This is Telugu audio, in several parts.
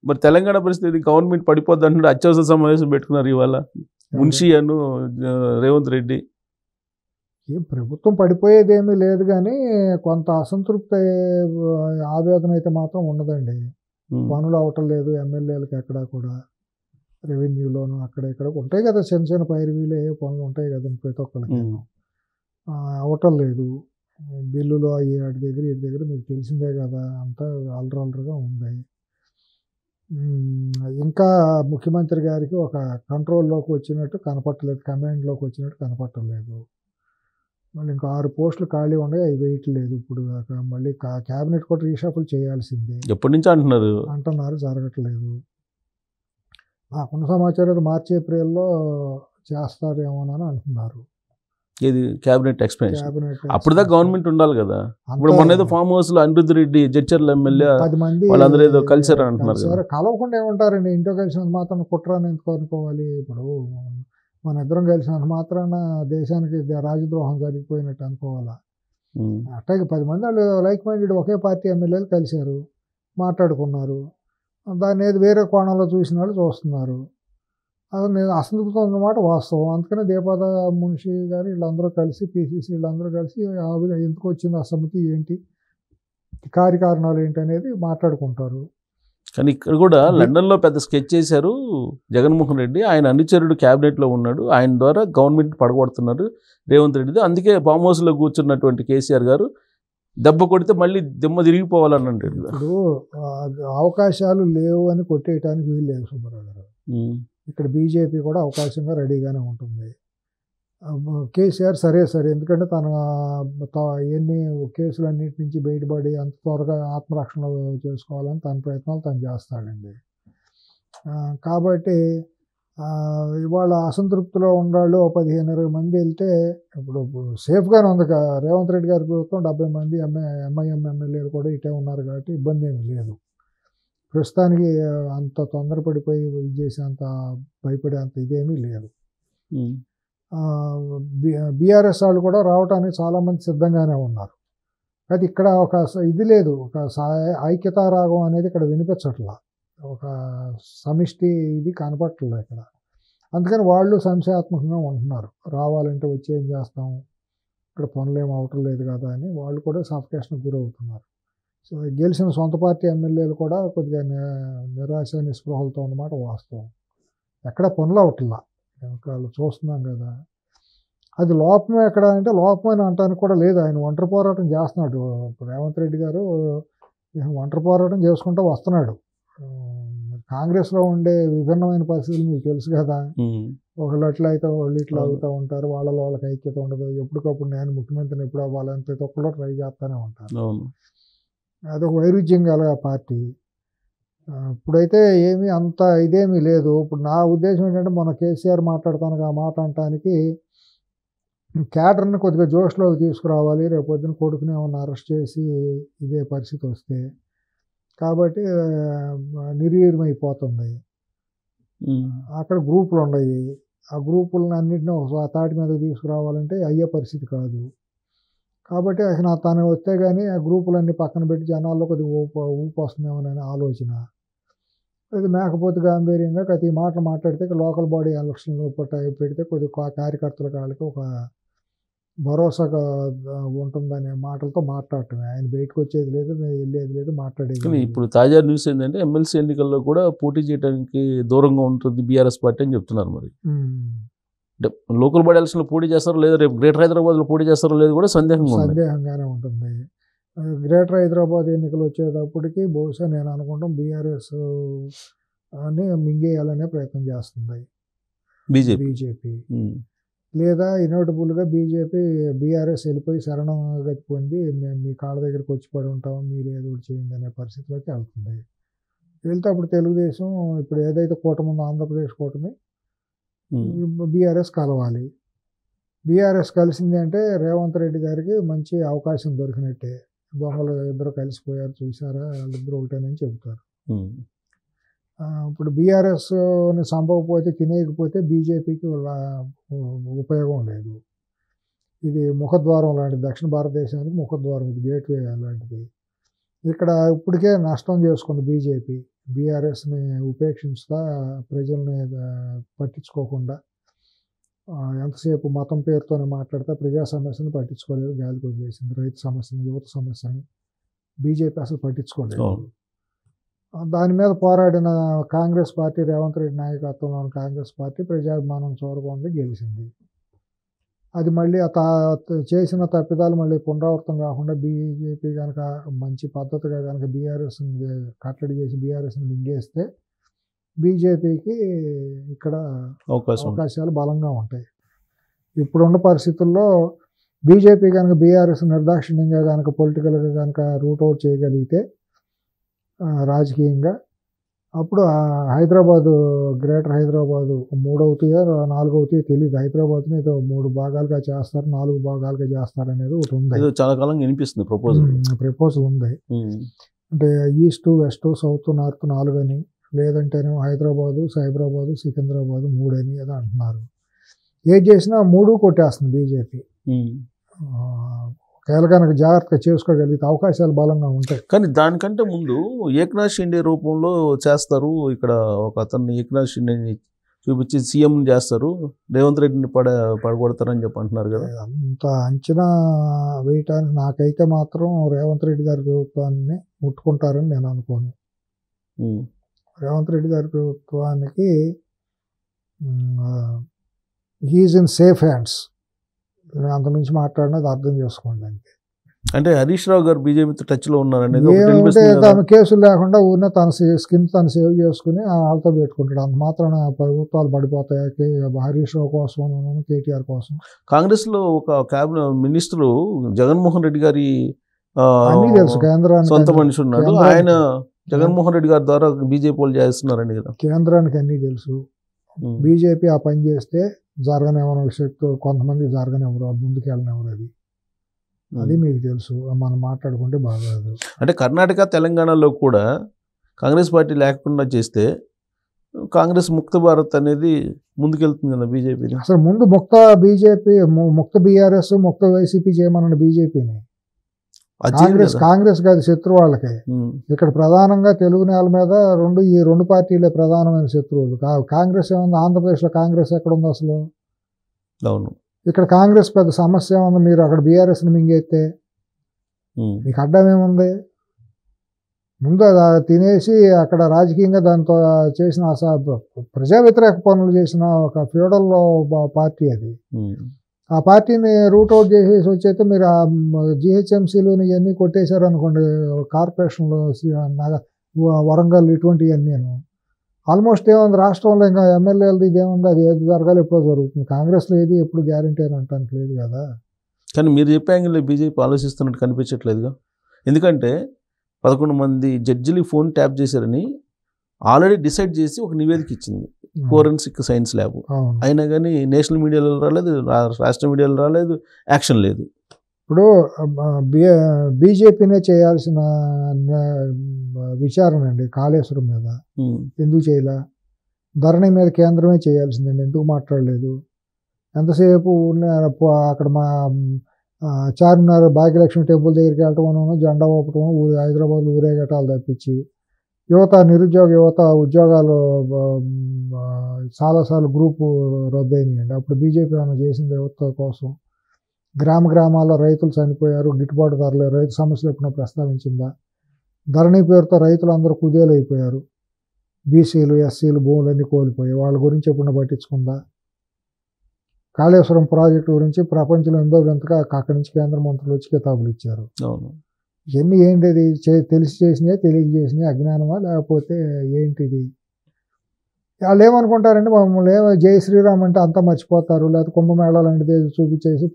మరి తెలంగాణ పరిస్థితి గవర్నమెంట్ పడిపోద్ది అంటున్నాడు. అత్యవసర సమావేశం పెట్టుకున్నారు ఇవాళ మున్షి అను రేవంత్ రెడ్డి. ఏం ప్రభుత్వం పడిపోయేదేమీ లేదు కానీ కొంత అసంతృప్తి ఆవేదన అయితే మాత్రం ఉండదండి. పనులు అవటం లేదు ఎమ్మెల్యేలకు ఎక్కడా కూడా. రెవెన్యూలోను అక్కడ ఇక్కడ ఉంటాయి కదా, చిన్న చిన్న పైరువీలు ఏ పనులు ఉంటాయి కదండి ప్రతి ఒక్కరికి. అవటం లేదు. బిల్లులు అయ్యి వాటి దగ్గర వీటి దగ్గర మీకు తెలిసిందే కదా, అంతా అల్లరల్లరుగా ఉంది. ఇంకా ముఖ్యమంత్రి గారికి ఒక కంట్రోల్లోకి వచ్చినట్టు కనపట్టలేదు, కమాండ్లోకి వచ్చినట్టు కనపట్టలేదు. మళ్ళీ ఇంకా 6 పోస్టులు ఖాళీ ఉన్నాయి, అవి వేయట్లేదు ఇప్పుడు దాకా. మళ్ళీ క్యాబినెట్ కూడా రీషఫుల్ చేయాల్సిందే ఎప్పటి నుంచి అంటున్నారు, జరగట్లేదు. నాకున్న సమాచారం మార్చి ఏప్రిల్లో చేస్తారేమోనని అంటున్నారు. ఇది క్యాబినెట్ ఎక్స్పెన్షన్. అప్పుడు దాకా గవర్నమెంట్ ఉండాలి కదా. ఇప్పుడు మొన్న ఏదో ఫామ్ హౌస్ లో అనిరుద్ధ్ రెడ్డి జడ్చర్ల ఎమ్మెల్యే 10 మంది వాళ్ళందరూ ఏదో కలిసారు అంటున్నారు. కలవకుండా ఏమంటారండి, ఇంట్లో కలిసినంత మాత్రం కుట్రాన్ని ఎందుకు అనుకోవాలి. ఇప్పుడు మన ఇద్దరం కలిసినంత మాత్రాన దేశానికి రాజద్రోహం జరిగిపోయినట్టు అనుకోవాలా. అట్లాగే 10 మంది వాళ్ళు లైక్ మైండెడ్ ఒకే పార్టీ ఎమ్మెల్యేలు కలిశారు, మాట్లాడుకున్నారు. దాన్ని ఏది వేరే కోణంలో చూసిన వాళ్ళు చూస్తున్నారు. అది అసంతృప్తి అన్నమాట వాస్తవం. అందుకనే దీపాద మున్షి గారు వీళ్ళందరూ కలిసి, పిసిసి వీళ్ళందరూ కలిసి ఎందుకు వచ్చింది అసమ్మతి ఏంటి, కార్యకారణాలు ఏంటి అనేది మాట్లాడుకుంటారు. కానీ ఇక్కడ కూడా లండన్లో పెద్ద స్కెచ్ చేశారు జగన్మోహన్ రెడ్డి. ఆయన అనుచరుడు క్యాబినెట్లో ఉన్నాడు, ఆయన ద్వారా గవర్నమెంట్ పడగొడుతున్నారు రేవంత్ రెడ్డి. అందుకే ఫామ్ హౌస్లో కూర్చున్నటువంటి కేసీఆర్ గారు దెబ్బ కొడితే మళ్ళీ దిమ్మ తిరిగిపోవాలని అంటారు. ఇప్పుడు అవకాశాలు లేవు అని కొట్టేయటానికి వీలు లేదు సుబ్బారావు గారు. ఇక్కడ బీజేపీ కూడా అవకాశంగా రెడీగానే ఉంటుంది. కేసీఆర్ సరే ఎందుకంటే తన ఎన్ని కేసులన్నిటి నుంచి బయటపడి అంత త్వరగా ఆత్మరక్షణ చేసుకోవాలని తన ప్రయత్నాలు తను చేస్తాడండి. కాబట్టి ఇవాళ అసంతృప్తిలో ఉన్నాళ్ళు 15-20 మంది వెళ్తే ఇప్పుడు సేఫ్గానే ఉంది. రేవంత్ రెడ్డి గారి ప్రభుత్వం 70 మంది ఎంఐఎం ఎమ్మెల్యేలు కూడా ఇటే ఉన్నారు కాబట్టి ఇబ్బంది ఏమి లేదు. ప్రస్తుతానికి అంత తొందరపడిపోయి ఇది చేసి అంత భయపడే అంత ఇదేమీ లేదు. బీఆర్ఎస్ వాళ్ళు కూడా రావడానికి చాలామంది సిద్ధంగానే ఉన్నారు. అది ఇక్కడ ఒక ఇది లేదు, ఒక ఐక్యతారాగం అనేది ఇక్కడ వినిపించట్లా, ఒక సమిష్టి ఇది కనపట్టలేదు ఇక్కడ. అందుకని వాళ్ళు సంశయాత్మకంగా ఉంటున్నారు. రావాలంటే వచ్చి ఏం చేస్తాము, ఇక్కడ పనులేం అవటం లేదు కదా అని వాళ్ళు కూడా సఫికేషన్కి గురవుతున్నారు. సో గెలిచిన సొంత పార్టీ ఎమ్మెల్యేలు కూడా కొద్దిగా నిరాశ నిస్పృహలతో ఉన్నమాట వాస్తవం. ఎక్కడ పనులు అవట్లా, వాళ్ళు చూస్తున్నాం కదా. అది లోపమే ఎక్కడ అంటే లోపమని అంటానికి కూడా లేదు. ఆయన ఒంటరి పోరాటం చేస్తున్నాడు. రేవంత్ రెడ్డి గారు ఒంటరి పోరాటం చేసుకుంటూ వస్తున్నాడు. కాంగ్రెస్లో ఉండే విభిన్నమైన పరిస్థితులు మీకు తెలుసు కదా. ఒకళ్ళు అట్లా అయితే వాళ్ళు ఇట్లా అవుతూ ఉంటారు, వాళ్ళకి ఐక్యత ఉండదు. ఎప్పటికప్పుడు నేను ముఖ్యమంత్రిని ఎప్పుడు అవ్వాలని ప్రతి ఒక్కళ్ళు ట్రై చేస్తూనే ఉంటారు. అదొక వైరుధ్యం గల పార్టీ. ఇప్పుడైతే ఏమీ అంత ఇదేమీ లేదు. ఇప్పుడు నా ఉద్దేశం ఏంటంటే మన కేసీఆర్ మాట్లాడతానికి ఆ మాట అనటానికి క్యాడర్ని కొద్దిగా జోష్లోకి తీసుకురావాలి. రేపు పొద్దున కొడుకుని ఏమన్నా అరెస్ట్ చేసి ఇదే పరిస్థితి వస్తే, కాబట్టి నిర్వీర్యమైపోతుంది. అక్కడ గ్రూపులు ఉన్నాయి, ఆ గ్రూపులను అన్నింటినీ ఒక తాటి మీద తీసుకురావాలంటే అయ్యే పరిస్థితి కాదు. కాబట్టి అసలు తను వస్తే కానీ ఆ గ్రూపులన్నీ పక్కన పెట్టి జనాల్లో కొద్దిగా ఊపు వస్తుందేమోనని ఆలోచన. ఇది మేకపోతే గాంభీర్యంగా ప్రతి మాటలు మాట్లాడితే లోకల్ బాడీ ఎలక్షన్లు పెడితే కొద్దిగా కార్యకర్తల వాళ్ళకి ఒక భరోసాగా ఉంటుందనే మాటలతో మాట్లాడటమే. ఆయన బయటకు వచ్చేది లేదు, వెళ్ళేది లేదు, మాట్లాడేది. ఇప్పుడు తాజా న్యూస్ ఏంటంటే ఎమ్మెల్సీ ఎన్నికల్లో కూడా పోటీ చేయడానికి దూరంగా ఉంటుంది బీఆర్ఎస్ పార్టీ అని చెప్తున్నారు. మరి అంటే లోకల్ బాడీ ఎలక్షన్లో పోటీ చేస్తారో లేదో, రేపు గ్రేటర్ హైదరాబాద్లో పోటీ చేస్తారో లేదో కూడా సందేహంగానే ఉంటుంది. గ్రేటర్ హైదరాబాద్ ఎన్నికలు వచ్చేటప్పటికి బహుశా నేను అనుకుంటాం బీఆర్ఎస్ అని మింగేయాలనే ప్రయత్నం చేస్తుంది బీజేపీ. లేదా ఇన్వర్టబుల్గా బీఆర్ఎస్ వెళ్ళిపోయి శరణగతి పొంది మేము మీ కాళ్ళ దగ్గరికి వచ్చి పడి ఉంటాం, మీరు ఏదో చేయండి అనే పరిస్థితిలోకి వెళ్తుంది. వెళ్తే అప్పుడు తెలుగుదేశం ఇప్పుడు ఏదైతే కూటమి ఉందో ఆంధ్రప్రదేశ్ కూటమి బీఆర్ఎస్ కలవాలి. బీఆర్ఎస్ కలిసింది అంటే రేవంత్ రెడ్డి గారికి మంచి అవకాశం దొరికినట్టే. దొంగలు ఇద్దరు కలిసిపోయారు చూసారా, వాళ్ళిద్దరు ఒకటేనని చెబుతారు. ఇప్పుడు బీఆర్ఎస్ని చంపకపోతే తినేయకపోతే బీజేపీకి ఉపయోగం లేదు. ఇది ముఖద్వారం లాంటిది, దక్షిణ భారతదేశానికి ముఖద్వారం, ఇది గేట్వే లాంటిది. ఇక్కడ ఇప్పటికే నష్టం చేసుకుంది బీజేపీ. బీఆర్ఎస్ని ఉపేక్షించుతా ప్రజల్ని పట్టించుకోకుండా ఎంతసేపు మతం పేరుతోనే మాట్లాడితే ప్రజా సమస్యను పట్టించుకోలేదు, గాలికి వదిలేసింది. రైతు సమస్యని, యువత సమస్యని బీజేపీ అసలు పట్టించుకోలేదు. దాని మీద పోరాడిన కాంగ్రెస్ పార్టీ, రేవంత్ రెడ్డి నాయకత్వంలోని కాంగ్రెస్ పార్టీ ప్రజాభిమానం చూరగొంది, గెలిచింది. అది మళ్ళీ చేసిన తప్పిదాలు మళ్ళీ పునరావృతం కాకుండా బీజేపీ కనుక మంచి పద్ధతిగా కనుక బీఆర్ఎస్ని కట్టడి చేసి బీఆర్ఎస్ని మింగేస్తే బీజేపీకి ఇక్కడ అవకాశాలు బలంగా ఉంటాయి. ఇప్పుడున్న పరిస్థితుల్లో బీజేపీ కనుక బీఆర్ఎస్ నిర్దాక్షిణ్యంగా కనుక పొలిటికల్గా కనుక రూట్అవుట్ చేయగలిగితే రాజకీయంగా, అప్పుడు హైదరాబాదు, గ్రేటర్ హైదరాబాదు 3 అవుతాయో 4 అవుతాయో తెలియదు. హైదరాబాద్ని ఏదో 3 భాగాలుగా చేస్తారు, 4 భాగాలుగా చేస్తారు అనేది ఒకటి ఉంది. చాలా కాలంగా వినిపిస్తుంది ప్రపోజల్ ఉంది. అంటే ఈస్ట్, వెస్ట్, సౌత్, నార్త్ 4 అని, లేదంటేనేమో హైదరాబాదు, సైబరాబాదు, సికింద్రాబాదు 3 అని ఏదో అంటున్నారు. ఏది చేసినా 3 కొట్టేస్తుంది బీజేపీ. ఒకవేళ కనుక జాగ్రత్తగా చేసుకోగలిగితే అవకాశాలు బలంగా ఉంటాయి. కానీ దానికంటే ముందు ఏక్నాథ్ షిండే రూపంలో చేస్తారు. ఇక్కడ ఒక అతన్ని ఏక్నాథ్ షిండేని చూపించి సీఎం చేస్తారు, రేవంత్ రెడ్డిని పడగొడతారని చెప్పి అంటున్నారు కదా. అంత అంచనా వేయటానికి నాకైతే మాత్రం రేవంత్ రెడ్డి గారి ప్రభుత్వాన్ని ముట్టుకుంటారని నేను అనుకోను. రేవంత్ రెడ్డి గారి ప్రభుత్వానికి హీఈస్ ఇన్ సేఫ్ హ్యాండ్స్. అంతమించి మాట్లాడినది అర్థం చేసుకోండి. అంటే హరీష్ రావు గారు బీజేపీతో టచ్లో ఉన్నారనేది ఏమంటే తన కేసులు లేకుండా ఊరినే తన స్కిన్ తను సేవ్ చేసుకుని వాళ్ళతో పెట్టుకుంటాడు. అంత మాత్రాన ప్రభుత్వాలు పడిపోతాయి. హరీష్ రావు కోసం, కేటీఆర్ కోసం. కాంగ్రెస్లో ఒక క్యాబినెట్ మినిస్టరు జగన్మోహన్ రెడ్డి గారి అన్నీ తెలుసు, కేంద్రానికి సొంత మనిషి ఉన్నాడు. ఆయన జగన్మోహన్ రెడ్డి గారి ద్వారా బీజేపీ వాళ్ళు చేస్తున్నారండి కదా. కేంద్రానికి అన్నీ తెలుసు. బీజేపీ ఆ పని చేస్తే జరగనివ్వని శక్తి కొంతమంది జరగనివ్వరు, ముందుకు వెళ్ళనివ్వరు. అది మీకు తెలుసు. మనం మాట్లాడుకుంటే బాగోదు. అంటే కర్ణాటక, తెలంగాణలో కూడా కాంగ్రెస్ పార్టీ లేకుండా చేస్తే కాంగ్రెస్ ముక్త భారత్ అనేది ముందుకెళ్తుంది కదా బీజేపీ. అసలు ముందు ముక్త బీజేపీ, ముక్త బీఆర్ఎస్, ముక్త వైసీపీ చేయమన్న బీజేపీని. కాంగ్రెస్ కాదు శత్రువు వాళ్ళకి. ఇక్కడ ప్రధానంగా తెలుగు నేల మీద ఈ రెండు పార్టీలే ప్రధానమైన శత్రువులు. కాంగ్రెస్ ఏముంది? ఆంధ్రప్రదేశ్లో కాంగ్రెస్ ఎక్కడ ఉంది అసలు? అవును. ఇక్కడ కాంగ్రెస్ పెద్ద సమస్య ఏముంది? మీరు అక్కడ బీఆర్ఎస్ని మింగేస్తే మీకు అడ్డం ఏముంది? ముందు తినేసి అక్కడ రాజకీయంగా దాంతో చేసిన ప్రజా వ్యతిరేక పనులు చేసిన ఒక ఫ్యూడల్ పార్టీ అది. ఆ పార్టీని రూట్అవుట్ చేసేసి వచ్చేస్తే మీరు జిహెచ్ఎంసీలు ఇవన్నీ కొట్టేశారు అనుకోండి, కార్పొరేషన్లు, వరంగల్ ఇటువంటివన్నీ ఆల్మోస్ట్ ఏముంది రాష్ట్రంలో? ఇంకా ఎమ్మెల్యేలది ఇదేముంది? అది ఏది జరగాలి ఎప్పుడో జరుగుతుంది. కాంగ్రెస్లో ఏది ఎప్పుడు గ్యారంటీ అని అంటానికి లేదు కదా. కానీ మీరు చెప్పే యాంగిల్లో బీజేపీ ఆలోచిస్తున్నట్టు కనిపించట్లేదుగా. ఎందుకంటే 11 మంది జడ్జిలు ఫోన్ ట్యాప్ చేశారని ఆల్రెడీ డిసైడ్ చేసి ఒక నివేదిక ఇచ్చింది ఫోరెన్సిక్ సైన్స్ ల్యాబ్. అయినా కానీ నేషనల్ మీడియాలో రాలేదు, రాష్ట్ర మీడియాలో రాలేదు, యాక్షన్ లేదు. ఇప్పుడు బీజేపీనే చేయాల్సిన విచారణ అండి కాళేశ్వరం మీద. ఎందుకు చేయలే? ధరణి మీద కేంద్రమే చేయాల్సిందండి. ఎందుకు మాట్లాడలేదు? ఎంతసేపు అక్కడ మా చార్మినార్ భాగ్యలక్ష్మి టెంపుల్ దగ్గరికి వెళ్ళటం, జెండా ఊపటం, హైదరాబాద్ ఊరేగటాలు తప్పించి యువత, నిరుద్యోగ యువత ఉద్యోగాలు చాలాసార్లు గ్రూపు రద్దయినాయండి. అప్పుడు బీజేపీ ఏమైనా చేసింది యువత కోసం? గ్రామాల్లో రైతులు చనిపోయారు, గిట్టుబాటు ధరలే, రైతు సమస్యలు ఎప్పుడైనా ప్రస్తావించిందా? ధరణి పేరుతో రైతులు అందరూ కుదేలు అయిపోయారు. బీసీలు, ఎస్సీలు భూములన్నీ కోల్పోయాయి. వాళ్ళ గురించి ఎప్పుడైనా పట్టించుకుందా? కాళేశ్వరం ప్రాజెక్టు గురించి ప్రపంచంలో ఎంతో వింతగా అక్కడి నుంచి కేంద్ర మంత్రులు వచ్చి కితాబులు ఇచ్చారు. ఇవన్నీ ఏంటిది? తెలిసి చేసినాయా, తెలియక చేసినాయా, అజ్ఞానమా లేకపోతే ఏంటిది? వాళ్ళు ఏమనుకుంటారంటే మమ్మల్ని జై శ్రీరామ్ అంటే అంతా మర్చిపోతారు, లేకపోతే కుంభమేళా లాంటిది చూపించేసి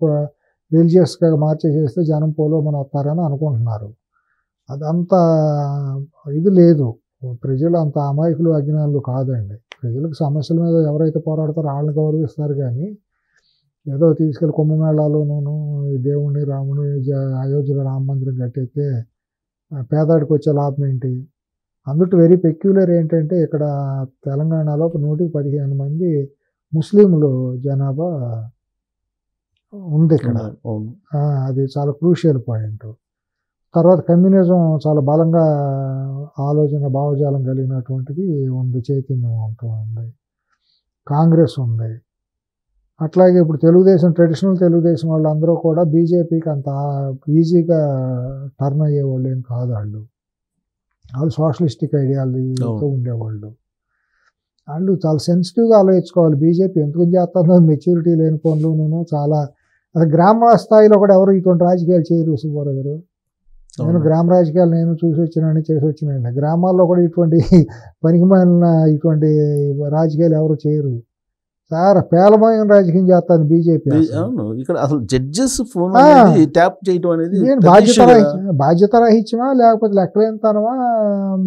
రిలీజియస్గా మార్చేసేస్తే జనం పోలోమని వస్తారని అనుకుంటున్నారు. అదంతా ఇది లేదు. ప్రజలు అంత అమాయకులు, అజ్ఞానులు కాదండి. ప్రజలకు సమస్యల మీద ఎవరైతే పోరాడతారో వాళ్ళని గౌరవిస్తారు. కానీ ఏదో తీసుకెళ్ళి కుంభమేళాలోనూ దేవుణ్ణి, రాముని, అయోధ్యలో రామ మందిరం కట్టయితే పేదాడికి వచ్చే లాభం ఏంటి? అందుకు వెరీ పెక్యులర్ ఏంటంటే ఇక్కడ తెలంగాణలో 115 మంది ముస్లింలు జనాభా ఉంది ఇక్కడ. అది చాలా క్రూషియల్ పాయింట్. తర్వాత కమ్యూనిజం చాలా బలంగా ఆలోచన భావజాలం కలిగినటువంటిది ఉంది, చైతన్యం ఉంటుంది. కాంగ్రెస్ ఉంది. అట్లాగే ఇప్పుడు తెలుగుదేశం, ట్రెడిషనల్ తెలుగుదేశం వాళ్ళందరూ కూడా బీజేపీకి అంత ఈజీగా టర్న్ అయ్యేవాళ్ళు ఏం కాదు. వాళ్ళు సోషలిస్టిక్ ఐడియాలజీతో ఉండేవాళ్ళు. వాళ్ళు చాలా సెన్సిటివ్గా ఆలోచించుకోవాలి. బీజేపీ ఎందుకు చేస్తుందో మెచ్యూరిటీ లేని పనులు. నేను చాలా గ్రామ స్థాయిలో కూడా ఎవరు ఇటువంటి రాజకీయాలు చేయరు సుబ్బారావు గారు. నేను గ్రామ రాజకీయాలు నేను చూసి వచ్చినాను, చేసి వచ్చినాను. గ్రామాల్లో కూడా ఇటువంటి పనికిమాలిన ఇటువంటి రాజకీయాలు ఎవరు చేయరు. చాలా పేలమైన రాజకీయం చేస్తాను బీజేపీ. ఇక్కడ అసలు జడ్జెస్ ఫోన్ ట్యాప్ చేయడం అనేది బాధ్యత రాహిత్యమా లేకపోతే లెక్కలేనితనమా,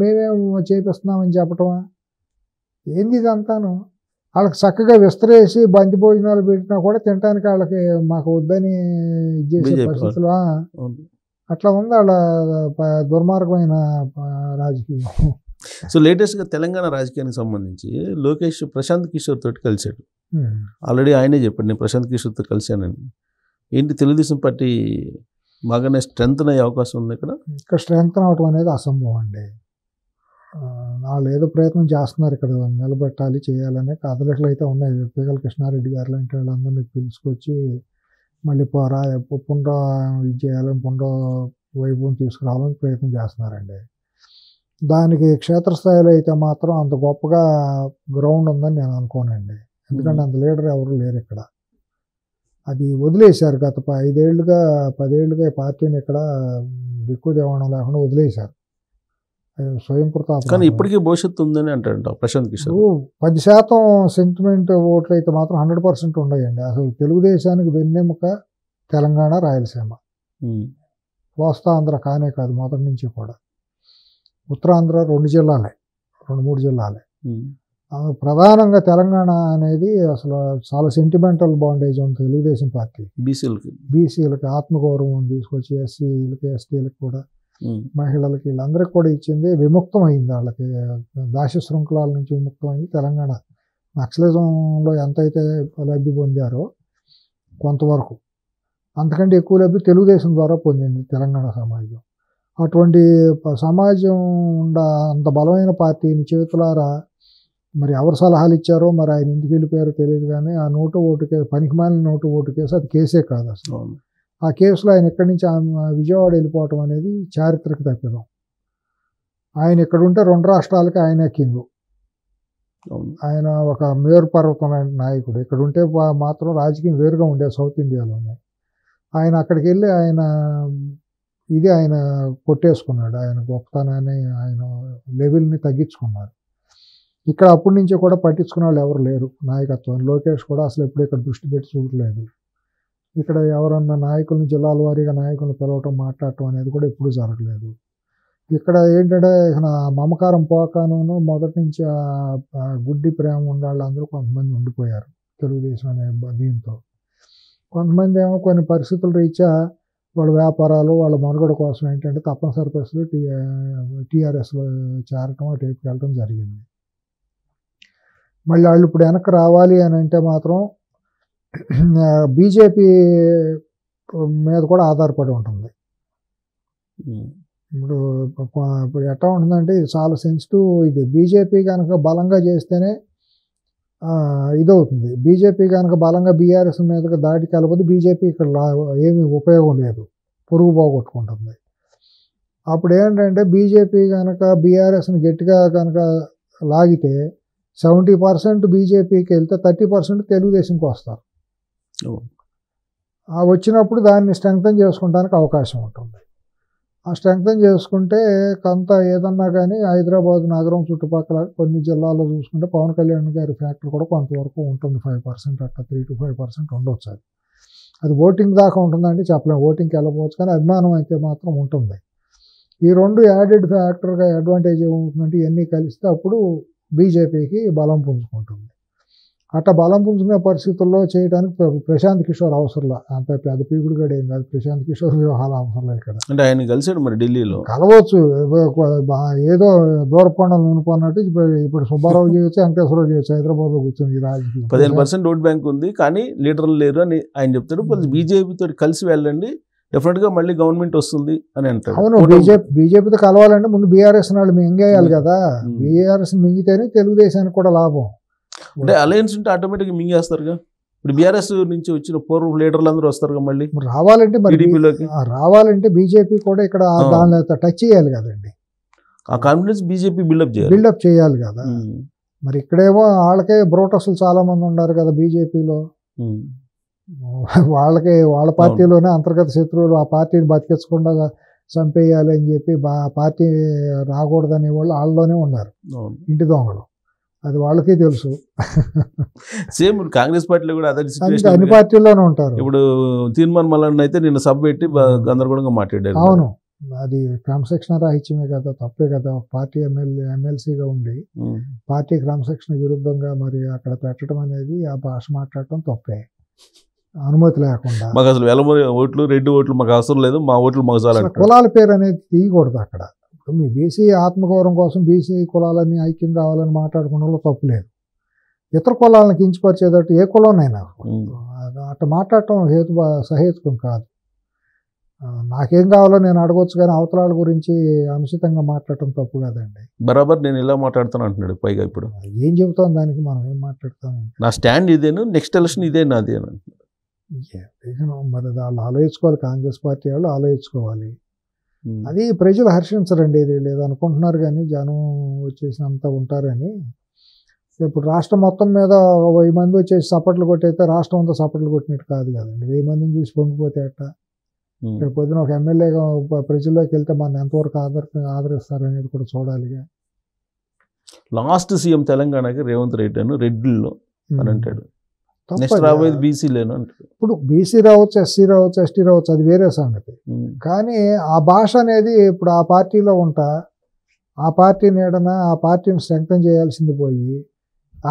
మేమేం చేపిస్తున్నామని చెప్పటమా, ఏంది ఇదంతాను? వాళ్ళకి చక్కగా విస్తరేసి బంతి భోజనాలు పెట్టినా కూడా తినడానికి వాళ్ళకి మాకు వద్దని ఇచ్చేసే పరిస్థితులు. అట్లా ఉంది వాళ్ళ దుర్మార్గమైన రాజకీయం. సో లేటెస్ట్గా తెలంగాణ రాజకీయానికి సంబంధించి లోకేష్ ప్రశాంత్ కిషోర్ తోటి కలిశాడు. ఆల్రెడీ ఆయనే చెప్పాడు నేను ప్రశాంత్ కిషోర్తో కలిశానని. ఏంటి తెలుగుదేశం పార్టీ బాగానే స్ట్రెంగ్త్ అయ్యే అవకాశం ఉంది ఇక్కడ? స్ట్రెంగ్త్ అవటం అనేది అసంభవం అండి. వాళ్ళు ఏదో ప్రయత్నం చేస్తున్నారు ఇక్కడ నిలబెట్టాలి చేయాలనే కదలికలు అయితే ఉన్నాయి. పిగల కృష్ణారెడ్డి గారు లాంటి వాళ్ళందరినీ పిలుచుకొచ్చి మళ్ళీ పునర ఇది చేయాలని, పునర వైభవం తీసుకురావాలని ప్రయత్నం చేస్తున్నారండి. దానికి క్షేత్రస్థాయిలో అయితే మాత్రం అంత గొప్పగా గ్రౌండ్ ఉందని నేను అనుకోనండి. ఎందుకంటే అంత లీడర్ ఎవరు లేరు ఇక్కడ. అది వదిలేశారు. గత 10 ఏళ్ళుగా పార్టీని ఇక్కడ దిక్కు దేవణం లేకుండా వదిలేశారు. స్వయం కృతాపరాధం. కానీ ఇప్పటికీ భవిష్యత్తు ఉందని అంటాడు ప్రశాంత్ కిషోర్. 10% సెంటిమెంట్ ఓట్లు అయితే మాత్రం 100% ఉన్నాయండి. అసలు తెలుగుదేశానికి వెన్నెముక తెలంగాణ, రాయలసీమ, కోస్తా ఆంధ్ర కానే కాదు మొదటి నుంచి కూడా. ఉత్తరాంధ్ర 2 జిల్లాలే, 2-3 జిల్లాలే. ప్రధానంగా తెలంగాణ అనేది అసలు చాలా సెంటిమెంటల్ బాండేజ్ ఉంది తెలుగుదేశం పార్టీ. బీసీలకి ఆత్మగౌరవం తీసుకొచ్చి ఎస్సీలకి, ఎస్టీలకి కూడా, మహిళలకి, వీళ్ళందరికీ కూడా ఇచ్చింది. విముక్తం అయింది. వాళ్ళకి దాశ శృంఖలాల నుంచి విముక్తం అయింది తెలంగాణ. నక్సలిజంలో ఎంతైతే లబ్ధి పొందారో కొంతవరకు, అంతకంటే ఎక్కువ లబ్ధి తెలుగుదేశం ద్వారా పొందింది తెలంగాణ సమాజం. అటువంటి సమాజం అంత బలమైన పార్టీని చేతులారా మరి ఎవరు సలహాలు ఇచ్చారో మరి ఆయన ఎందుకు వెళ్ళిపోయారో తెలియదు. కానీ ఆ పనికిమాలిన నోటు ఓటు కేసు అది కేసే కాదు అసలు. ఆ కేసులో ఆయన ఇక్కడి నుంచి విజయవాడ వెళ్ళిపోవటం అనేది చారిత్రక తప్పిదం. ఆయన ఇక్కడ ఉంటే 2 రాష్ట్రాలకి ఆయన కింగు. ఆయన ఒక మేరు పర్వతం నాయకుడు. ఇక్కడ ఉంటే మాత్రం రాజకీయం వేరుగా ఉండేది సౌత్ ఇండియాలోనే. ఆయన అక్కడికి వెళ్ళి ఆయన కొట్టేసుకున్నాడు. ఆయన గొప్పతనాన్ని, ఆయన లెవెల్ని తగ్గించుకున్నారు. ఇక్కడ అప్పటి నుంచి కూడా పట్టించుకున్న వాళ్ళు ఎవరు లేరు నాయకత్వం. లోకేష్ కూడా అసలు ఎప్పుడు ఇక్కడ దృష్టి పెట్టి చూడలేదు. ఇక్కడ ఎవరన్నా నాయకులను, జిల్లాల వారీగా నాయకులను పిలవటం, మాట్లాడటం అనేది కూడా ఎప్పుడూ జరగలేదు. ఇక్కడ ఏంటంటే మమకారం పోకాను మొదటి నుంచి గుడ్డి ప్రేమ ఉన్న వాళ్ళందరూ కొంతమంది ఉండిపోయారు తెలుగుదేశం అనే దీంతో. కొంతమంది ఏమో కొన్ని పరిస్థితుల రీత్యా వాళ్ళ వ్యాపారాలు, వాళ్ళ మనుగడ కోసం ఏంటంటే తప్పనిసరి పరిస్థితులు టీఆర్ఎస్లో చేరటం, అటువైపుకి వెళ్ళటం జరిగింది. మళ్ళీ వాళ్ళు ఇప్పుడు వెనక్కి రావాలి అని అంటే మాత్రం బీజేపీ మీద కూడా ఆధారపడి ఉంటుంది. ఇప్పుడు ఎట్లా ఉంటుందంటే ఇది చాలా సెన్సిటివ్. ఇది బీజేపీ కనుక బలంగా చేస్తేనే ఇదవుతుంది. బీజేపీ కనుక బలంగా బీఆర్ఎస్ మీదకి దాటికి వెళ్ళకపోతే బీజేపీ ఇక్కడ ఏమీ ఉపయోగం లేదు, పొరుగు పోగొట్టుకుంటుంది. అప్పుడు ఏంటంటే బీజేపీ కనుక బీఆర్ఎస్ని గట్టిగా కనుక లాగితే 70% బీజేపీకి వెళ్తే 30% తెలుగుదేశంకి వస్తారు. వచ్చినప్పుడు దాన్ని స్ట్రెంగ్తన్ చేసుకోవడానికి అవకాశం ఉంటుంది. ఆ స్ట్రెంగ్తన్ చేసుకుంటే కొంత ఏదన్నా కానీ హైదరాబాద్ నగరం చుట్టుపక్కల కొన్ని జిల్లాల్లో చూసుకుంటే పవన్ కళ్యాణ్ గారి ఫ్యాక్టర్ కూడా కొంతవరకు ఉంటుంది. 5% అట్లా 3 to 5% ఉండొచ్చు. అది ఓటింగ్ దాకా ఉంటుందంటే చెప్పలేము. ఓటింగ్కి వెళ్ళకపోవచ్చు, కానీ అభిమానం అయితే మాత్రం ఉంటుంది. ఈ 2 యాడెడ్ ఫ్యాక్టర్గా అడ్వాంటేజ్ ఏమవుతుందంటే ఇవన్నీ కలిస్తే అప్పుడు బీజేపీకి బలం పుంజుకుంటుంది. అట్లా బలం పుంజుకునే పరిస్థితుల్లో చేయడానికి ప్రశాంత్ కిషోర్ అవసరంలా. అంత పెద్ద పీకుడుగాడు ఏం కాదు. ప్రశాంత్ కిషోర్ వ్యవహారాలు అవసరంలా ఇక్కడ. అంటే ఆయన కలిసాడు మరి ఢిల్లీలో. కలవచ్చు, ఏదో దూరపండలు నూనెపోన్నట్టు ఇప్పుడు సుబ్బారావు చేయొచ్చు, వెంకటేశ్వరరావు చేయొచ్చు. హైదరాబాద్లో కూర్చొని ఈ రాజకీయం 15% ఓట్ బ్యాంక్ ఉంది, కానీ లీడర్లు లేరు అని ఆయన చెప్తాడు. బీజేపీతో కలిసి వెళ్ళండి, డెఫినెట్గా మళ్ళీ గవర్నమెంట్ వస్తుంది అని అంటారు. అవును, బీజేపీతో కలవాలంటే ముందు బీఆర్ఎస్ వాళ్ళు మింగేయాలి కదా. బీఆర్ఎస్ మింగితేనే తెలుగుదేశానికి కూడా లాభం. అంటే అలయన్స్ ఉంటే ఆటోమేటిక్గా మింగేస్తారుగా. ఇప్పుడు బీఆర్ఎస్ నుంచి వచ్చిన పూర్వ లీడర్లు అందరూ వస్తారుగా మళ్ళీ రావాలంటే. మరి టీడీపీలోకి రావాలంటే బీజేపీ కూడా ఇక్కడ దాని టచ్ చేయాలి కదండి. ఆ కాన్ఫిడెన్స్ బీజేపీ బిల్డప్ చేయాలి కదా. మరి ఇక్కడేమో వాళ్ళకే బ్రోటస్లు చాలా మంది ఉన్నారు కదా బీజేపీలో. వాళ్ళ పార్టీలోనే అంతర్గత శత్రువులు, ఆ పార్టీని బతికించకుండా చంపేయాలి అని చెప్పి పార్టీ రాకూడదనే వాళ్ళు వాళ్ళలోనే ఉన్నారు, ఇంటి దొంగలు. అది వాళ్ళకే తెలుసు. సేమ్ కాంగ్రెస్ పార్టీలో కూడా అదే అన్ని పార్టీల్లోనే ఉంటారు. ఇప్పుడు తీర్మాన్ మల్లన్న అయితే నిన్న సభ పెట్టి గందరగోళంగా మాట్లాడారు. అవును, అది క్రమశిక్షణ రాహిత్యమే కదా, తప్పే కదా. పార్టీ ఎమ్మెల్సీగా ఉండి పార్టీ క్రమశిక్షణ విరుద్ధంగా మరి అక్కడ పెట్టడం అనేది, ఆ భాష మాట్లాడటం తప్పే, అనుమతి లేకుండా. మాకు అసలు వెలమూరి ఓట్లు, రెడ్డి ఓట్లు మాకు అవసరం లేదు, మా ఓట్లు మాకు చాలా. కులాల పేరు అనేది తీయకూడదు అక్కడ. మీ బీసీ ఆత్మగౌరవం కోసం బీసీ కులాలన్నీ ఐక్యం కావాలని మాట్లాడుకోవడంలో తప్పు లేదు. ఇతర కులాలను కించపరిచేటట్టు ఏ కులంనైనా అట్లా మాట్లాడటం సహేతుకం కాదు. నాకేం కావాలో నేను అడగొచ్చు, కానీ అవతలాల గురించి అనుచితంగా మాట్లాడటం తప్పు కదండి. బరాబర్ నేను ఇలా మాట్లాడుతాను అంటున్నాడు. పైగా ఇప్పుడు ఏం చెబుతాం దానికి, మనం ఏం మాట్లాడతాం? నా స్టాండ్ ఇదేను, నెక్స్ట్ ఎలక్షన్ ఇదే నాది అని. మరి వాళ్ళు ఆలోచించుకోవాలి, కాంగ్రెస్ పార్టీ వాళ్ళు ఆలోచించుకోవాలి. అది ప్రజలు హర్షించరండి, ఇది లేదు అనుకుంటున్నారు, కానీ జనం వచ్చేసినంత ఉంటారని. ఇప్పుడు రాష్ట్రం మొత్తం మీద 1000 మంది వచ్చేసి చప్పట్లు కొట్టయితే రాష్ట్రం అంతా చప్పట్లు కొట్టినట్టు కాదు కదండి. 1000 మందిని చూసి పొంగిపోతే అట్ట. రేపు పొద్దున ఒక ఎమ్మెల్యేగా ప్రజల్లోకి వెళ్తే మన ఎంతవరకు ఆదరిస్తారనేది కూడా చూడాలిగా. లాస్ట్ సీఎం తెలంగాణకి రేవంత్ రెడ్డి అని రెడ్డిల్లో అని అంటాడు. నెక్స్ట్ రాబోయేది బీసీలేను అంటాడు. ఇప్పుడు బీసీ రావచ్చు, ఎస్సీ రావచ్చు, ఎస్టీ రావచ్చు, అది వేరే సంగతి. కానీ ఆ భాష అనేది ఇప్పుడు ఆ పార్టీలో ఉంటా, ఆ పార్టీ నీడన ఆ పార్టీని స్ట్రెంగ్తన్ చేయాల్సింది పోయి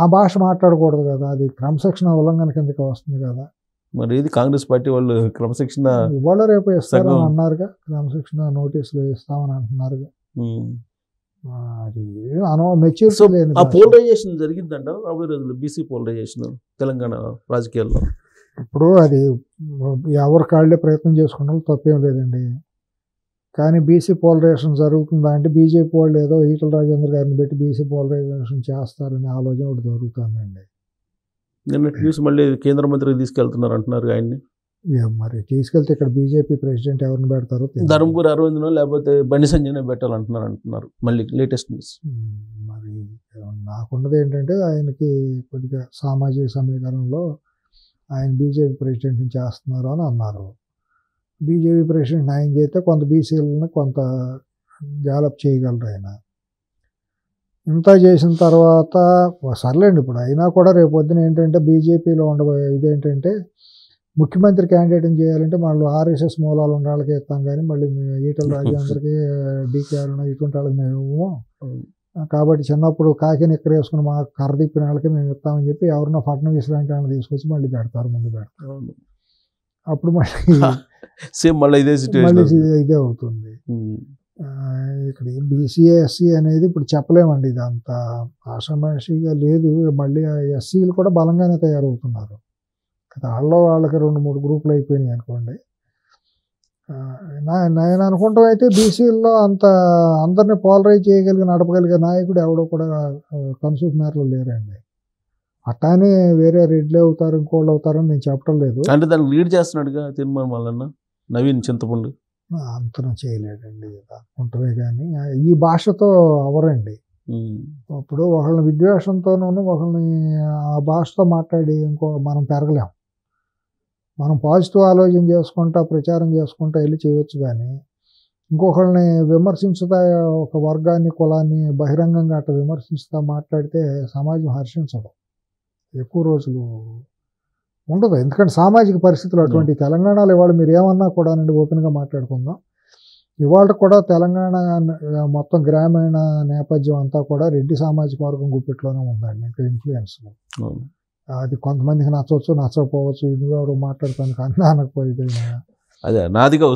ఆ భాష మాట్లాడకూడదు కదా. అది క్రమశిక్షణ ఉల్లంఘన కిందకి వస్తుంది కదా. మరి ఇది కాంగ్రెస్ పార్టీ వాళ్ళు క్రమశిక్షణ ఇవాళ రేపు ఇస్తారని అన్నారుగా, క్రమశిక్షణ నోటీసులు ఇస్తామని అంటున్నారుగా. అది మెచ్యూరిటీ లేదు. ఆ పోలరైజేషన్ జరిగిందంట రాబోయే రోజుల్లో, బీసీ పోలరైజేషన్ తెలంగాణ రాజకీయాల్లో. ఇప్పుడు అది ఎవరి కాళ్ళే ప్రయత్నం చేసుకోవడం తప్పేం లేదండి. కానీ బీసీ పోలరైజేషన్ జరుగుతుందా అంటే బీజేపీ వాళ్ళు ఏదో ఈటల రాజేంద్ర గారిని పెట్టి బీసీ పోలరైజేషన్ చేస్తారనే ఆలోచన ఒకటి జరుగుతుందండి. నిన్న న్యూస్ మళ్ళీ కేంద్ర మంత్రికి తీసుకెళ్తున్నారు అంటున్నారు ఆయన్ని. మరి తీసుకెళ్తే ఇక్కడ బీజేపీ ప్రెసిడెంట్ ఎవరిని పెడతారో, ధర్మపురి అరవింద్నో లేకపోతే బండి సంజయ్నే పెట్టాలంటున్నారు మళ్ళీ లేటెస్ట్ న్యూస్. మరి నాకున్నది ఏంటంటే ఆయనకి కొద్దిగా సామాజిక సమీకరణలో ఆయన బీజేపీ ప్రెసిడెంట్ని చేస్తున్నారు అని అన్నారు. బీజేపీ ప్రెసిడెంట్ ఆయన చేస్తే కొంత బీసీలను కొంత డెవలప్ చేయగలరు ఆయన. ఇంత చేసిన తర్వాత సర్లేండి, ఇప్పుడు అయినా కూడా రేపు పొద్దున ఏంటంటే బీజేపీలో ఉండబోయే ఇదేంటంటే ముఖ్యమంత్రి క్యాండిడేట్ని చేయాలంటే వాళ్ళు ఆర్ఎస్ఎస్ మూలాలు ఉన్న వాళ్ళకి ఇస్తాం, కానీ మళ్ళీ ఈటల రాజేంద్రకి డీకే ఇటువంటి వాళ్ళకి మేము కాబట్టి చిన్నప్పుడు కాకిని ఎక్కడ వేసుకుని మా కర్ర తిప్పిన వాళ్ళకి మేము ఇస్తామని చెప్పి ఎవరినో ఫడ్నవీస్ లాంటి వాళ్ళని తీసుకొచ్చి మళ్ళీ పెడతారు, ముందు పెడతారు. అప్పుడు మళ్ళీ ఇదే అవుతుంది. ఇక్కడ బీసీఏ ఎస్సీ అనేది ఇప్పుడు చెప్పలేమండి, ఇది అంత ఆషామాషిగా లేదు. మళ్ళీ ఎస్సీలు కూడా బలంగానే తయారవుతున్నారు. వాళ్ళకి 2-3 గ్రూపులు అయిపోయినాయి అనుకోండి. నేను అనుకుంటాం అయితే బీసీల్లో అంత అందరినీ పోలరైజ్ చేయగలిగి నడపగలిగే నాయకుడు ఎవడో కూడా కన్సూట్ మేరలో లేరండి. అట్టానే వేరే రెడ్లే అవుతారు, ఇంకోళ్ళు అవుతారని నేను చెప్పడం లేదు. అంటే దాన్ని లీడ్ చేస్తున్నాడుగా తీర్మానం వలన నవీన్ చింతపండు అంతనం చేయలేడండి అనుకుంటమే, కానీ ఈ భాషతో అవరండి. ఇప్పుడు ఒకళ్ళని విద్వేషంతోనూ ఒకళ్ళని ఆ భాషతో మాట్లాడి మనం పెరగలేం. మనం పాజిటివ్ ఆలోచన చేసుకుంటా ప్రచారం చేసుకుంటా వెళ్ళి చేయొచ్చు, కానీ ఇంకొకళ్ళని విమర్శించుతా ఒక వర్గాన్ని కులాన్ని బహిరంగంగా అట్లా విమర్శించుతా మాట్లాడితే సమాజం హర్షించదు, ఎక్కువ రోజులు ఉండదు. ఎందుకంటే సామాజిక పరిస్థితులు అటువంటి. తెలంగాణలో ఇవాళ మీరు ఏమన్నా కూడా నుండి ఓపెన్గా మాట్లాడుకుందాం. ఇవాళ కూడా తెలంగాణ మొత్తం గ్రామీణ నేపథ్యం అంతా కూడా రెడ్డి సామాజిక వర్గం గుప్పిట్లోనే ఉందండి. ఇంకా ఇన్ఫ్లుయెన్స్ అది కొంతమందికి నచ్చవచ్చు, నచ్చకపోవచ్చు. ఎవరు మాట్లాడతాను కానీ అనకపోయేది అనాదిగా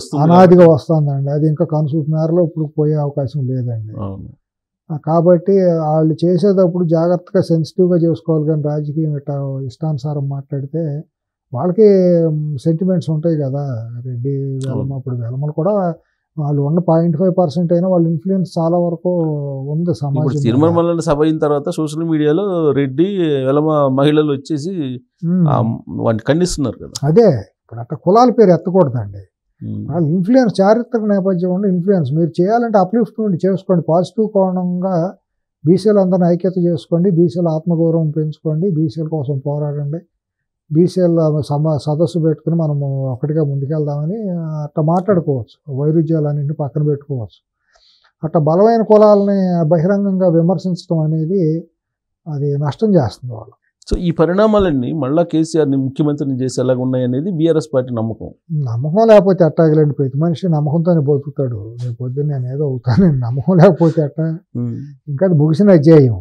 వస్తుందండి. అది ఇంకా కన్సూట్ మేరలో ఇప్పుడు పోయే అవకాశం లేదండి. కాబట్టి వాళ్ళు చేసేటప్పుడు జాగ్రత్తగా సెన్సిటివ్గా చేసుకోవాలి, కానీ రాజకీయం ఇట్లా ఇష్టానుసారం మాట్లాడితే వాళ్ళకి సెంటిమెంట్స్ ఉంటాయి కదా. రెడ్డి వెలమ, ఇప్పుడు వెలమలు కూడా వాళ్ళు ఉన్న 0.5% అయినా వాళ్ళ ఇన్ఫ్లుయెన్స్ చాలా వరకు ఉంది ఇప్పుడు సమాజం. తిరుమల సభ అయిన తర్వాత సోషల్ మీడియాలో రెడ్డి వెలమ మహిళలు వచ్చేసి వాటిని ఖండిస్తున్నారు కదా. అదే ఇప్పుడు అట్లా కులాల పేరు ఎత్తకూడదండి. వాళ్ళు ఇన్ఫ్లుయెన్స్, చారిత్రక నేపథ్యం ఉండి ఇన్ఫ్లుయెన్స్ మీరు చేయాలంటే అప్లిఫ్ట్మెంట్ చేసుకోండి. పాజిటివ్ కోణంగా బీసీలు అందరిని ఐక్యత చేసుకోండి, బీసీల ఆత్మగౌరవం పెంచుకోండి, బీసీల కోసం పోరాడండి, బీసీల సదస్సు పెట్టుకుని మనము ఒకటిగా ముందుకెళ్దామని అట్లా మాట్లాడుకోవచ్చు. వైరుధ్యాలన్నింటినీ పక్కన పెట్టుకోవచ్చు. అట్లా బలమైన కులాలని బహిరంగంగా విమర్శించడం అనేది అది నష్టం చేస్తుంది వాళ్ళు. సో ఈ పరిణామాలన్నీ మళ్ళా కేసీఆర్ని ముఖ్యమంత్రిని చేసేలాగా ఉన్నాయనేది బీఆర్ఎస్ పార్టీ నమ్మకం. నమ్మకం లేకపోతే అట్టాగలేండి. ప్రతి మనిషి నమ్మకంతోనే బతుకుతాడు. రేపు పొద్దున్న నేను ఏదో అవుతాను, నమ్మకం లేకపోతే అట్ట ఇంకా అది ముగిసిన అధ్యాయం,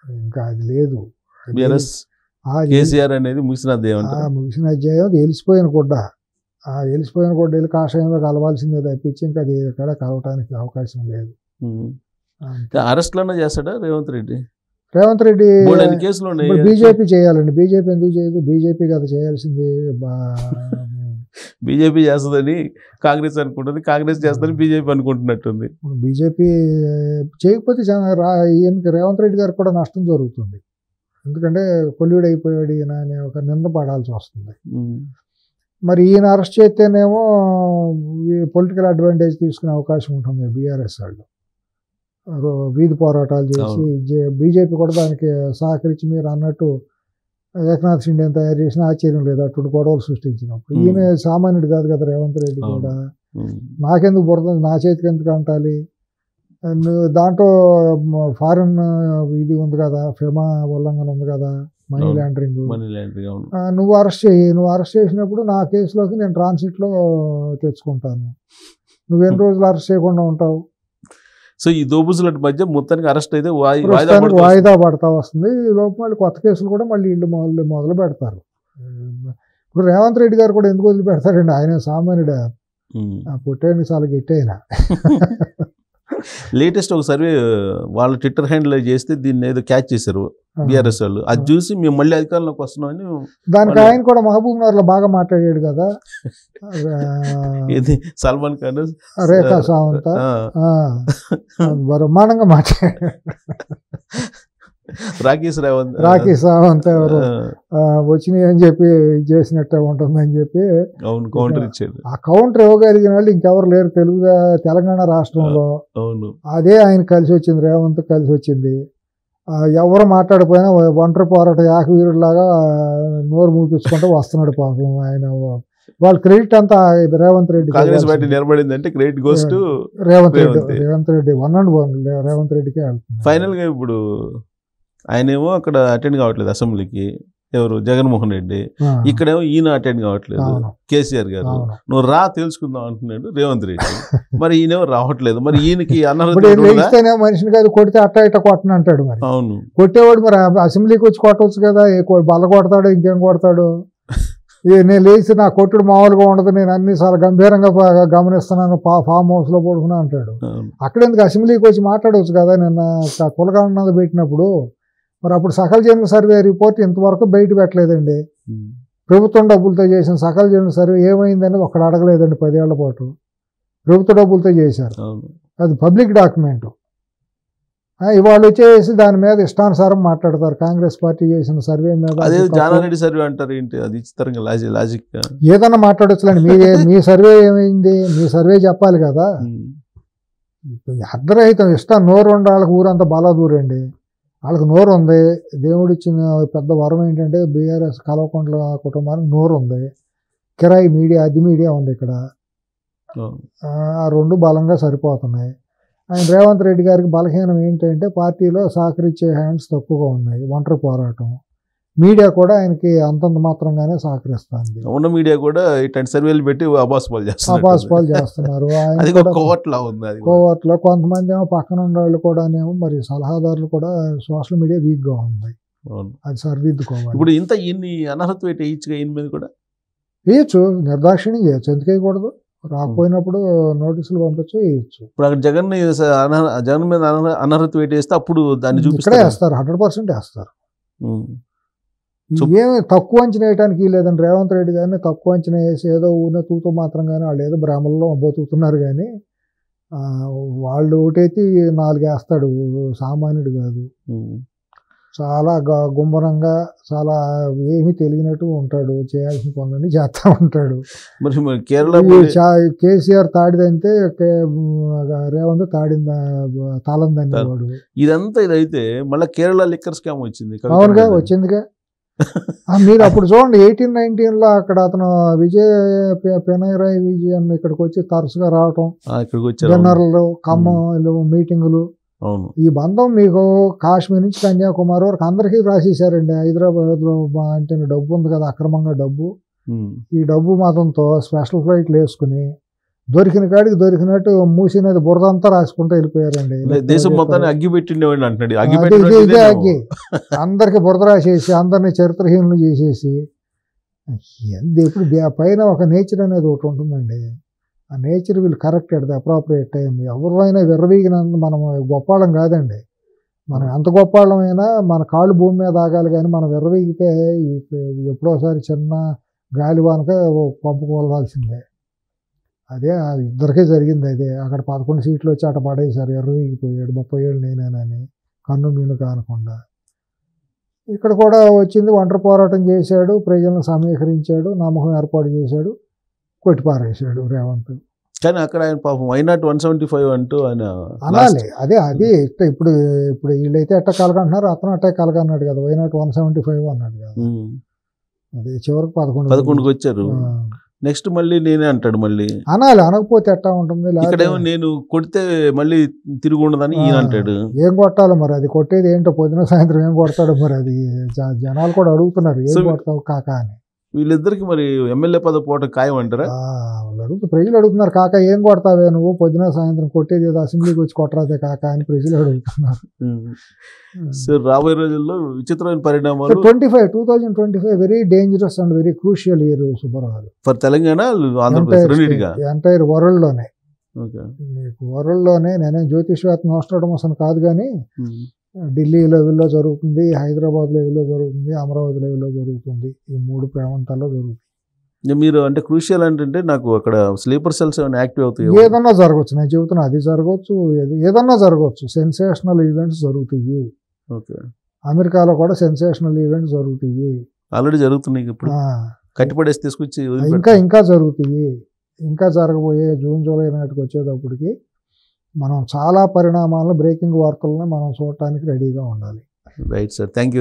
ఇంకా అది లేదు. బీఆర్ఎస్ కేసీఆర్ అనేది ముగిసిన అధ్యాయం, ముగిసిన అధ్యాయం. అది వెలిసిపోయిన గుడ్డ, ఆ వెలిసిపోయిన గుడ్డ వెళ్ళి కాషాయంలో కలవాల్సిందే తప్పించి ఇంకా అది ఎక్కడ కలవటానికి అవకాశం లేదు. అరెస్ట్లన్నా చేస్తాడా రేవంత్ రెడ్డి? రేవంత్ రెడ్డి కేసులు బీజేపీ చేయాలండి. బీజేపీ ఎందుకు చేయదు? బీజేపీ కదా చేయాల్సింది. బీజేపీ చేస్తుందని కాంగ్రెస్ అనుకుంటుంది, కాంగ్రెస్ చేస్తుందని బీజేపీ అనుకుంటున్నట్టుంది. బీజేపీ చేయకపోతే ఈయనకి రేవంత్ రెడ్డి గారికి కూడా నష్టం జరుగుతుంది. ఎందుకంటే కొల్లుడు అయిపోయాడు ఈయన అనే ఒక నింద పడాల్సి వస్తుంది. మరి ఈయన అరెస్ట్ చేస్తేనేమో పొలిటికల్ అడ్వాంటేజ్ తీసుకునే అవకాశం ఉంటుంది బీఆర్ఎస్ వాళ్ళు. వీధి పోరాటాలు చేసి బీజేపీ కూడా దానికి సహకరించి మీరు అన్నట్టు ఏకనాథ్ షిండేని తయారు చేసిన ఆశ్చర్యం లేదు అటువంటి గొడవలు సృష్టించినప్పుడు. ఈయన సామాన్యుడు కాదు కదా రేవంత్ రెడ్డి కూడా. నాకెందుకు బురద, నా చేతికి ఎందుకు అంటాలి? దాంట్లో ఫారిన్ ఇది ఉంది కదా, ఫెమా ఉల్లంఘన ఉంది కదా, మనీ లాండరింగ్. నువ్వు అరెస్ట్ చేయి, నువ్వు అరెస్ట్ చేసినప్పుడు నా కేసులోకి నేను ట్రాన్సిట్లో తెచ్చుకుంటాను. నువ్వెన్ని రోజులు అరెస్ట్ చేయకుండా ఉంటావు? సో ఈ దోబుజుల మధ్య మొత్తానికి అరెస్ట్ అయితే వాయిదా పడతా వస్తుంది. ఈ లోపు మళ్ళీ కొత్త కేసులు కూడా మళ్ళీ ఇల్లు మొదలు పెడతారు. ఇప్పుడు రేవంత్ రెడ్డి గారు కూడా ఎందుకు వదిలి పెడతారండి? ఆయన సామాన్యుడు, పుట్టేని చాలా గట్టయినా. లేటెస్ట్ ఒక సర్వే వాళ్ళు ట్విట్టర్ హ్యాండిల్ చేస్తే దీన్ని ఏదో క్యాచ్ చేశారు బీఆర్ఎస్ వాళ్ళు. అది చూసి మేము మళ్ళీ అధికారంలోకి వస్తున్నామని దానికి ఆయన కూడా మహబూబ్ నగర్లో బాగా మాట్లాడాడు కదా. ఇది సల్మాన్ ఖాన్, రేఖా సావంత బ్రహ్మాండంగా మాట్లాడాడు. రాకేష్ సావంత్ ఎవరు వచ్చినాయి అని చెప్పి చేసినట్టే ఉంటుందని చెప్పి కౌంటర్ ఇచ్చాడు. ఆ కౌంటర్ ఇవ్వగలిగిన వాళ్ళు ఇంకెవరు లేరు తెలంగాణ రాష్ట్రంలో. అదే ఆయన కలిసి వచ్చింది, రేవంత్ కలిసి వచ్చింది. ఎవరు మాట్లాడిపోయినా ఒంటరి పోరాట యాకవీరులాగా నోరు మూపించుకుంటూ వస్తున్నాడు పాపం ఆయన. వాళ్ళ క్రెడిట్ అంతా రేవంత్ రెడ్డి. కాంగ్రెస్ పార్టీ నిలబడిందంటే credit goes to Revanth Reddy 1 Revanth రెడ్డికే వెళ్తుంది. ఫైనల్ గా ఇప్పుడు ఆయనేమో అక్కడ అటెండ్ కావట్లేదు అసెంబ్లీకి, ఎవరు జగన్మోహన్ రెడ్డి. ఇక్కడేమో ఈయన అటెండ్ కావట్లేదు కేసీఆర్ గారు. నువ్వు రా తెలుసుకుందాం అంటున్నాడు రేవంత్ రెడ్డి. మరి ఈయనేమో రావట్లేదు. మరి ఈయనకి అనర్హత మనిషిని కాదు కొడితే అట్ట ఇట్ట కొట్టను అంటాడు. మరి అవును కొట్టేవాడు మరి అసెంబ్లీకి వచ్చి కొట్టవచ్చు కదా. బల్ల కొడతాడు, ఇంకేం కొడతాడు? నేను లేచి నా కొట్టుడు మామూలుగా ఉండదు, నేను అన్ని చాలా గంభీరంగా గమనిస్తున్నాను, ఫామ్ హౌస్ లో పడుకున్నా అంటాడు. అక్కడెందుకు అసెంబ్లీకి వచ్చి మాట్లాడవచ్చు కదా. నిన్న కులగణన పెట్టినప్పుడు మరి అప్పుడు సకల జనుల సర్వే రిపోర్ట్ ఇంతవరకు బయట పెట్టలేదండి. ప్రభుత్వం డబ్బులతో చేసిన సకల జనుల సర్వే ఏమైందనేది ఒక్కడ అడగలేదండి 10 ఏళ్ల పాటు. ప్రభుత్వ డబ్బులతో చేశారు, అది పబ్లిక్ డాక్యుమెంట్. ఇవాళ వచ్చేసి దాని మీద ఇష్టానుసారం మాట్లాడతారు. కాంగ్రెస్ పార్టీ చేసిన సర్వే మీద జానారెడ్డి సర్వే అంటారు ఏంటి? అది ఇచ్చితరంగా లాజిక్ ఏదన్నా మాట్లాడొచ్చులేండి. మీ సర్వే ఏమైంది? మీ సర్వే చెప్పాలి కదా. అర్ధరహితం ఇష్టం నోరు ఉండే వాళ్ళకి ఊరంతా బలాదూరండి. వాళ్ళకి నోరు ఉంది. దేవుడు ఇచ్చిన పెద్ద వరం ఏంటంటే బీఆర్ఎస్ కల్వకుంట్ల కుటుంబానికి నోరు ఉంది. కిరాయి మీడియా, అద్దె మీడియా ఉంది ఇక్కడ. ఆ 2 బలంగా సరిపోతున్నాయి. ఆయన రేవంత్ రెడ్డి గారికి బలహీనం ఏంటంటే పార్టీలో సహకరించే హ్యాండ్స్ తక్కువగా ఉన్నాయి. ఒంటరి పోరాటం. మీడియా కూడా ఆయనకి అంతంత మాత్రంగానే సహకరిస్తుంది. ఉన్న మీడియా కూడా ఇట్లాంటి సర్వేలు పెట్టి అబాస్పాలు చేస్తున్నారు. కోవర్ట్లో కొంతమంది ఏమో పక్కన ఉన్న వాళ్ళు కూడానేమో మరి సలహాదారులు కూడా సోషల్ మీడియా వీక్ గా ఉంది. అది సరిదిద్దుకోవాలి. ఇప్పుడు ఇన్ని అనర్హత ఈయన మీద కూడా వేయచ్చు, నిర్దాక్షిణ్యం చేయొచ్చు. ఎందుకు వేయకూడదు? రాకపోయినప్పుడు నోటీసులు పంపించు, వేయచ్చు. ఇప్పుడు అక్కడ జగన్ మీద అనర్హత వేసేస్తే అప్పుడు దాన్ని చూపిస్తారు. వేస్తారు, 100% వేస్తారు. ఏమి తక్కువ అంచనా వేయడానికి లేదండి. రేవంత్ రెడ్డి గారిని తక్కువ అంచనా వేసి ఏదో ఊరినే తూతూ మాత్రం కానీ వాళ్ళు ఏదో భ్రమల్లో బతుకుతున్నారు కానీ వాళ్ళు ఒకటైతే 4 వేస్తాడు, సామాన్యుడు కాదు. చాలా గుంభనంగా చాలా ఏమీ తెలియనట్టు ఉంటాడు, చేయాల్సిన పనులన్నీ చేస్తూ ఉంటాడు. మరి కేరళ కేసీఆర్ తాడిదంతే రేవంత్ తాళందండి వాడు. ఇదంతా ఇదైతే మళ్ళీ కేరళ లిక్కర్ స్కామ్ వచ్చింది. అవునుగా, వచ్చిందిగా. మీరు అప్పుడు చూడండి 1819లో అక్కడ అతను పినరాయి విజయన్ ఇక్కడికి వచ్చి తరచుగా రావటం, డిన్నర్లు, ఖమ్మంలు, మీటింగులు. ఈ బంధం మీకు కాశ్మీర్ నుంచి కన్యాకుమారి వరకు అందరికీ రాసేసారండి. హైదరాబాద్లో అంటే డబ్బు ఉంది కదా, అక్రమంగా డబ్బు. ఈ డబ్బు మతంతో స్పెషల్ ఫ్లైట్లు వేసుకుని దొరికిన కాడికి దొరికినట్టు మూసినది బురదంతా రాసుకుంటూ వెళ్ళిపోయారండి. దేశం మొత్తాన్ని అగ్గి పెట్టిండేవాడిని అంటున్నాడు. ఇదే అగ్గి అందరికి బురద రాసేసి అందరినీ చరిత్రహీనులు చేసేసి. ఇప్పుడు పైన ఒక నేచర్ అనేది ఒకటి ఉంటుందండి. ఆ nature will correct at the appropriate time. ఎవరైనా విర్రవీగినంత మనం గొప్పవాళ్ళం కాదండి. మనం ఎంత గొప్పవాళ్ళమైనా మన కాళ్ళు భూమి మీద ఆగాలి, కానీ మనం విర్రవీగితే ఎప్పుడోసారి చిన్న గాలివానక పంపుకోవాల్సిందే. అదే ఇద్దరికే జరిగింది. అదే అక్కడ 11 సీట్లు వచ్చి అట పడేశారు, ఎర్రవీగిపోయాడు. 30 ఏళ్ళు నేనేనని కన్ను మీను కానకుండా. ఇక్కడ కూడా వచ్చింది, ఒంటరి పోరాటం చేశాడు, ప్రజలను సమీకరించాడు, నమ్మకం ఏర్పాటు చేశాడు, కొట్టిపారేసాడు రేవంత్. కానీ అక్కడ ఆయన పాపం వైనాట్ 175 అంటూ ఆయన అనాలి. అదే ఇప్పుడు వీళ్ళైతే ఎట్ట కలగంటున్నారు, అతను అట్టే కలగన్నాడు కదా, వైనాట్ 175 అన్నాడు కదా. అది చివరికి 11కి వచ్చారు. నెక్స్ట్ మళ్ళీ నేనే అంటాడు. మళ్ళీ అనాలి, అనకపోతే ఎట్టా ఉంటుంది. ఇక్కడేమో నేను కొడితే మళ్ళీ తిరిగి ఉండదని ఈయన అంటాడు. ఏం కొట్టాలి మరి, అది కొట్టేది ఏంటో పొద్దున సాయంత్రం ఏం కొడతాడు మరి, అది జనాలు కూడా అడుగుతున్నారు ఏం కొడతావు కాకా అని. వీళ్ళిద్దరికి మరి ఎమ్మెల్యే పదవి పోవటం ఖాయం అంటారా? ప్రజలు అడుగుతున్నారు, కాకా ఏం కొడతావే నువ్వు, పొద్దున సాయంత్రం కొట్టేది ఏదో అసెంబ్లీకి వచ్చి కొట్టరాదే కాకా అని ప్రజలు అడుగుతున్నారు. సార్ రాబోయే రోజుల్లో విచిత్రమైన పరిణామాలు. 2025 very dangerous and very crucial year Subbarao for Telangana, Andhra Pradesh, entire వరల్డ్లోనే. మీకు వరల్డ్లోనే నేనే జ్యోతిష్వేత్త నోస్ట్రాడమస్ అని కాదు, కానీ ఢిల్లీ లెవెల్లో జరుగుతుంది, హైదరాబాద్ లెవెల్లో జరుగుతుంది, అమరావతి లెవెల్లో జరుగుతుంది, ఈ 3 ప్రాంతాల్లో జరుగుతుంది. మీరు అంటే క్రూషియల్ అంటే నాకు అక్కడ స్లీపర్ సెల్స్ ఏమైనా యాక్టివ్ అవుతాయి? ఏదన్నా జరగవచ్చు, నేను చెబుతున్నా, అది జరగవచ్చు, ఏదన్నా జరగవచ్చు. సెన్సేషనల్ ఈవెంట్స్ జరుగుతాయి. అమెరికాలో కూడా సెన్సేషనల్ ఈవెంట్స్ జరుగుతాయి, ఆల్రెడీ జరుగుతున్నాయి. ఇప్పుడు కట్టిపడేసి తీసుకొచ్చి ఇంకా జరుగుతాయి, ఇంకా జరగబోయే జూన్ జూలై నాటికి వచ్చేటప్పటికి మనం చాలా పరిణామాలను, బ్రేకింగ్ వార్తలను మనం చూడటానికి రెడీగా ఉండాలి. Right sir, thank you.